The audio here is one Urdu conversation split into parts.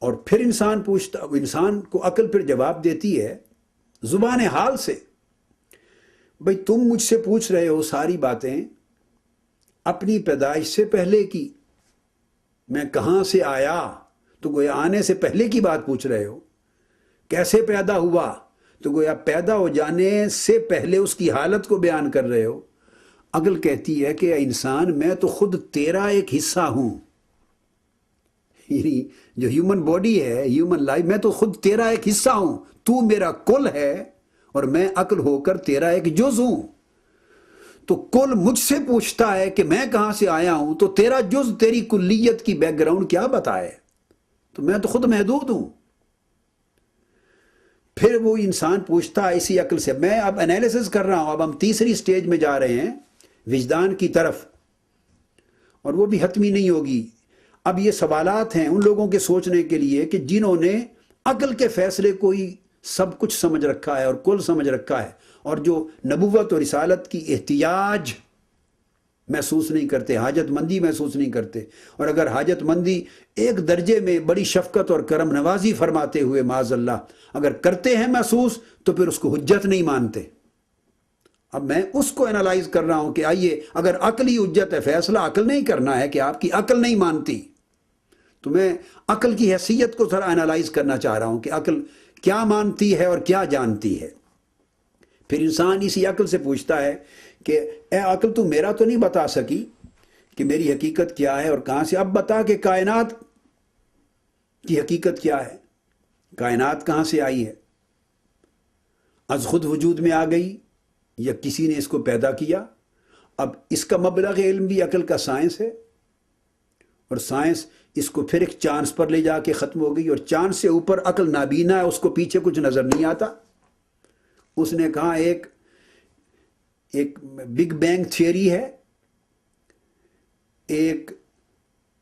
اور پھر انسان کو عقل پھر جواب دیتی ہے زبان حال سے، بھئی تم مجھ سے پوچھ رہے ہو ساری باتیں اپنی پیدائش سے پہلے کی، میں کہاں سے آیا تو گویا آنے سے پہلے کی بات پوچھ رہے ہو، کیسے پیدا ہوا تو گویا پیدا ہو جانے سے پہلے اس کی حالت کو بیان کر رہے ہو۔ عقل کہتی ہے کہ اے انسان میں تو خود تیرا ایک حصہ ہوں، یعنی جو ہیومن باڈی ہے، ہیومن لائف، میں تو خود تیرا ایک حصہ ہوں، تو میرا کل ہے اور میں عقل ہو کر تیرا ایک جز ہوں۔ تو کل مجھ سے پوچھتا ہے کہ میں کہاں سے آیا ہوں، تو تیرا جز تیری کلیت کی بیک گراؤنڈ کیا بتائے؟ تو میں تو خود محدود ہوں۔ پھر وہ انسان پوچھتا ہے اسی عقل سے، میں اب انالیسس کر رہا ہوں، اب ہم تیسری سٹیج میں جا رہے ہیں وجدان کی طرف، اور وہ بھی حتمی نہیں ہوگی۔ اب یہ سوالات ہیں ان لوگوں کے سوچنے کے لیے کہ جنہوں نے عقل کے فیصلے کو ہی سب کچھ سمجھ رکھا ہے اور کل سمجھ رکھا ہے، اور جو نبوت اور رسالت کی احتیاج محسوس نہیں کرتے، حاجت مندی محسوس نہیں کرتے، اور اگر حاجت مندی ایک درجے میں بڑی شفقت اور کرم نوازی فرماتے ہوئے معاذ اللہ اگر کرتے ہیں محسوس، تو پھر اس کو حجت نہیں مانتے۔ اب میں اس کو انالائز کر رہا ہوں کہ آئیے، اگر عقلی حجت ہے، فیصلہ عقل نہیں کرنا ہے کہ آپ کی عقل نہیں مانتی، تو میں عقل کی حیثیت کو ذرا انالائز کرنا چاہ رہا ہوں کہ عقل کیا مانتی ہے اور کیا جانتی ہے۔ پھر انسان اسی عقل سے پوچھتا ہے کہ اے عقل، تو میرا تو نہیں بتا سکی کہ میری حقیقت کیا ہے اور کہاں سے، اب بتا کہ کائنات کی حقیقت کیا ہے، کائنات کہاں سے آئی ہے، از خود وجود میں آ گئی یا کسی نے اس کو پیدا کیا؟ اب اس کا مبلغ علم بھی عقل کا سائنس ہے، اور سائنس اس کو پھر ایک چاند پر لے جا کے ختم ہو گئی، اور چاند سے اوپر عقل نابینا ہے، اس کو پیچھے کچھ نظر نہیں آتا۔ اس نے کہا ایک بگ بینگ تھیوری ہے، ایک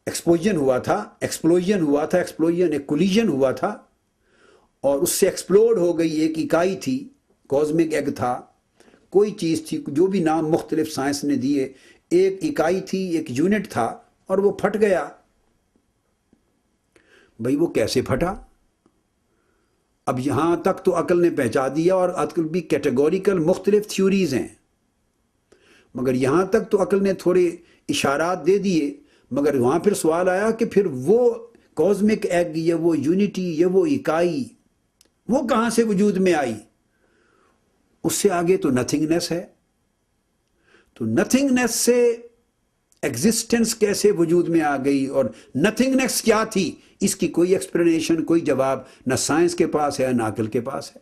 ایکسپلوژن ہوا تھا، ایک کولیجن ہوا تھا، اور اس سے ایکسپلوڈ ہو گئی ایک اکائی تھی، کازمک ایگ تھا، کوئی چیز تھی، جو بھی نام مختلف سائنس نے دیے، ایک اکائی تھی، ایک یونٹ تھا، اور وہ پھٹ گیا۔ بھئی وہ کیسے پھٹا؟ اب یہاں تک تو عقل نے پہنچا دیا، اور عقل بھی کیٹیگوریکل مختلف تھیوریز ہیں، مگر یہاں تک تو عقل نے تھوڑے اشارات دے دیے، مگر وہاں پھر سوال آیا کہ پھر وہ کازمک ایگ یا وہ یونٹی یا وہ اکائی وہ کہاں سے وجود میں آئی؟ اس سے آگے تو نتھنگنیس ہے، تو نتھنگنیس سے ایگزسٹنس کیسے وجود میں آ گئی، اور نتھنگنیس کیا تھی، اس کی کوئی ایکسپلینیشن، کوئی جواب نہ سائنس کے پاس ہے نہ عقل کے پاس ہے۔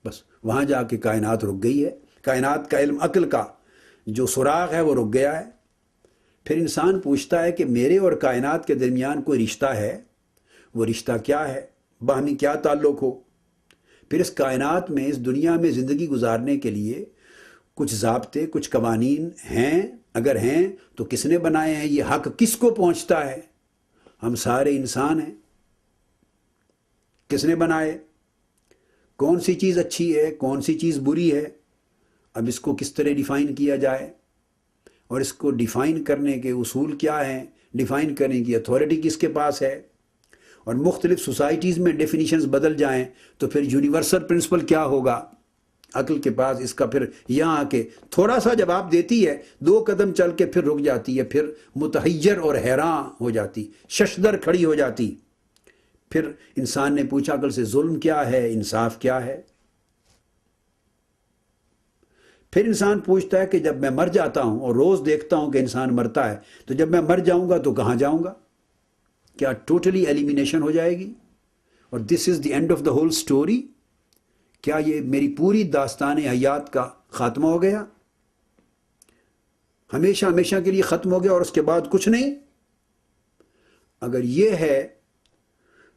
بس وہاں جا کے کائنات رک گئی ہے، کائنات کا علم عقل کا جو سراغ ہے وہ رک گیا ہے۔ پھر انسان پوچھتا ہے کہ میرے اور کائنات کے درمیان کوئی رشتہ ہے، وہ رشتہ کیا ہے، باہمی کیا تعلق ہو؟ پھر اس کائنات میں، اس دنیا میں زندگی گزارنے کے لیے کچھ ضابطے، کچھ قوانین ہیں، اگر ہیں تو کس نے بنائے ہیں؟ یہ حق کس کو پہنچتا ہے؟ ہم سارے انسان ہیں، کس نے بنائے؟ کون سی چیز اچھی ہے، کون سی چیز بری ہے؟ اب اس کو کس طرح ڈیفائن کیا جائے، اور اس کو ڈیفائن کرنے کے اصول کیا ہیں، ڈیفائن کرنے کی اتھارٹی کس کے پاس ہے؟ اور مختلف سوسائٹیز میں ڈیفینیشنز بدل جائیں تو پھر یونیورسل پرنسپل کیا ہوگا؟ عقل کے پاس اس کا پھر یہاں آ کے تھوڑا سا جواب دیتی ہے، 2 قدم چل کے پھر رک جاتی ہے، پھر متحیر اور حیران ہو جاتی، ششدر کھڑی ہو جاتی۔ پھر انسان نے پوچھا عقل سے، ظلم کیا ہے، انصاف کیا ہے؟ پھر انسان پوچھتا ہے کہ جب میں مر جاتا ہوں، اور روز دیکھتا ہوں کہ انسان مرتا ہے، تو جب میں مر جاؤں گا تو کہاں جاؤں گا؟ کیا ٹوٹلی ایلیمینیشن ہو جائے گی اور this is the end of the whole story? کیا یہ میری پوری داستان حیات کا خاتمہ ہو گیا، ہمیشہ ہمیشہ کے لیے ختم ہو گیا اور اس کے بعد کچھ نہیں؟ اگر یہ ہے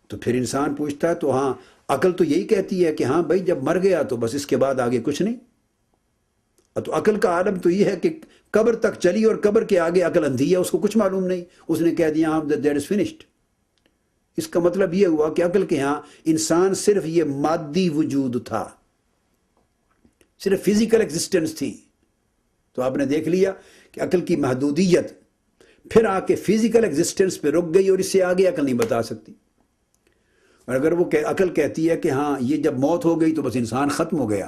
تو پھر انسان پوچھتا ہے، تو ہاں عقل تو یہی کہتی ہے کہ ہاں بھائی جب مر گیا تو بس اس کے بعد آگے کچھ نہیں۔ تو عقل کا عالم تو یہ ہے کہ قبر تک چلی، اور قبر کے آگے عقل اندھی ہے، اس کو کچھ معلوم نہیں، اس نے کہہ دیا ہاں دیٹ از فنشڈ۔ اس کا مطلب یہ ہوا کہ عقل کے ہاں انسان صرف یہ مادی وجود تھا، صرف فزیکل ایگزسٹنس تھی۔ تو آپ نے دیکھ لیا کہ عقل کی محدودیت پھر آ کے فزیکل ایگزسٹنس پہ رک گئی اور اس سے آگے عقل نہیں بتا سکتی. اور اگر وہ عقل کہتی ہے کہ ہاں یہ جب موت ہو گئی تو بس انسان ختم ہو گیا،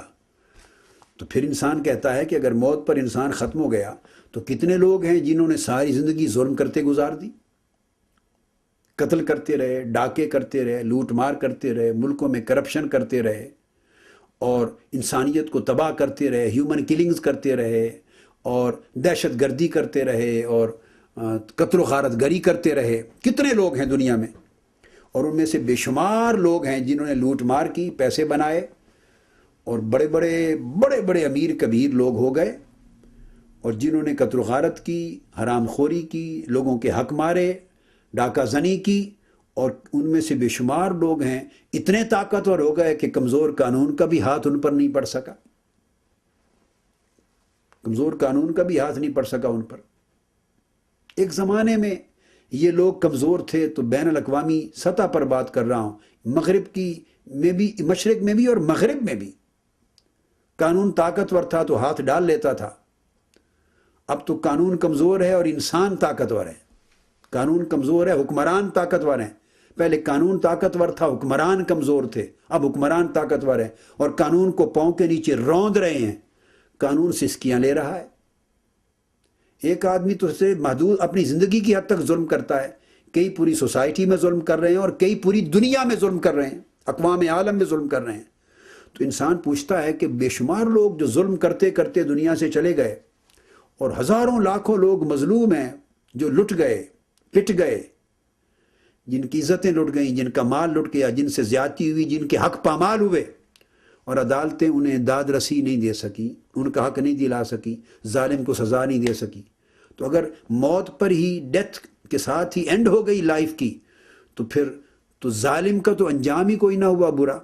تو پھر انسان کہتا ہے کہ اگر موت پر انسان ختم ہو گیا تو کتنے لوگ ہیں جنہوں نے ساری زندگی ظلم کرتے گزار دی، قتل کرتے رہے، ڈاکے کرتے رہے، لوٹ مار کرتے رہے، ملکوں میں کرپشن کرتے رہے اور انسانیت کو تباہ کرتے رہے، ہیومن کلنگز کرتے رہے اور دہشت گردی کرتے رہے اور قتل و غارت گری کرتے رہے. کتنے لوگ ہیں دنیا میں، اور ان میں سے بے شمار لوگ ہیں جنہوں نے لوٹ مار کی، پیسے بنائے اور بڑے بڑے امیر کبیر لوگ ہو گئے، اور جنہوں نے قتل و غارت کی، حرام خوری کی، لوگوں کے حق مارے، ڈاکہ زنی کی، اور ان میں سے بے شمار لوگ ہیں اتنے طاقتور ہو گئے کہ کمزور قانون کا بھی ہاتھ ان پر نہیں پڑ سکا. کمزور قانون کا بھی ہاتھ نہیں پڑ سکا ان پر. ایک زمانے میں یہ لوگ کمزور تھے، تو بین الاقوامی سطح پر بات کر رہا ہوں، مغرب کی میں بھی، مشرق میں بھی اور مغرب میں بھی قانون طاقتور تھا تو ہاتھ ڈال لیتا تھا. اب تو قانون کمزور ہے اور انسان طاقتور ہے. قانون کمزور ہے، حکمران طاقتور ہیں. پہلے قانون طاقتور تھا، حکمران کمزور تھے، اب حکمران طاقتور ہیں اور قانون کو پاؤں کے نیچے روند رہے ہیں. قانون سسکیاں لے رہا ہے. ایک آدمی تو سے محدود اپنی زندگی کی حد تک ظلم کرتا ہے، کئی پوری سوسائٹی میں ظلم کر رہے ہیں اور کئی پوری دنیا میں ظلم کر رہے ہیں، اقوام عالم میں ظلم کر رہے ہیں. تو انسان پوچھتا ہے کہ بے شمار لوگ جو ظلم کرتے کرتے دنیا سے چلے گئے اور ہزاروں لاکھوں لوگ مظلوم ہیں جو لٹ گئے، پٹ گئے، جن کی عزتیں لٹ گئیں، جن کا مال لٹ گیا، جن سے زیادتی ہوئی، جن کے حق پامال ہوئے اور عدالتیں انہیں داد رسی نہیں دے سکی، ان کا حق نہیں دلا سکی، ظالم کو سزا نہیں دے سکی. تو اگر موت پر ہی، ڈیتھ کے ساتھ ہی اینڈ ہو گئی لائف کی، تو پھر تو ظالم کا تو انجام ہی کوئی نہ ہوا برا.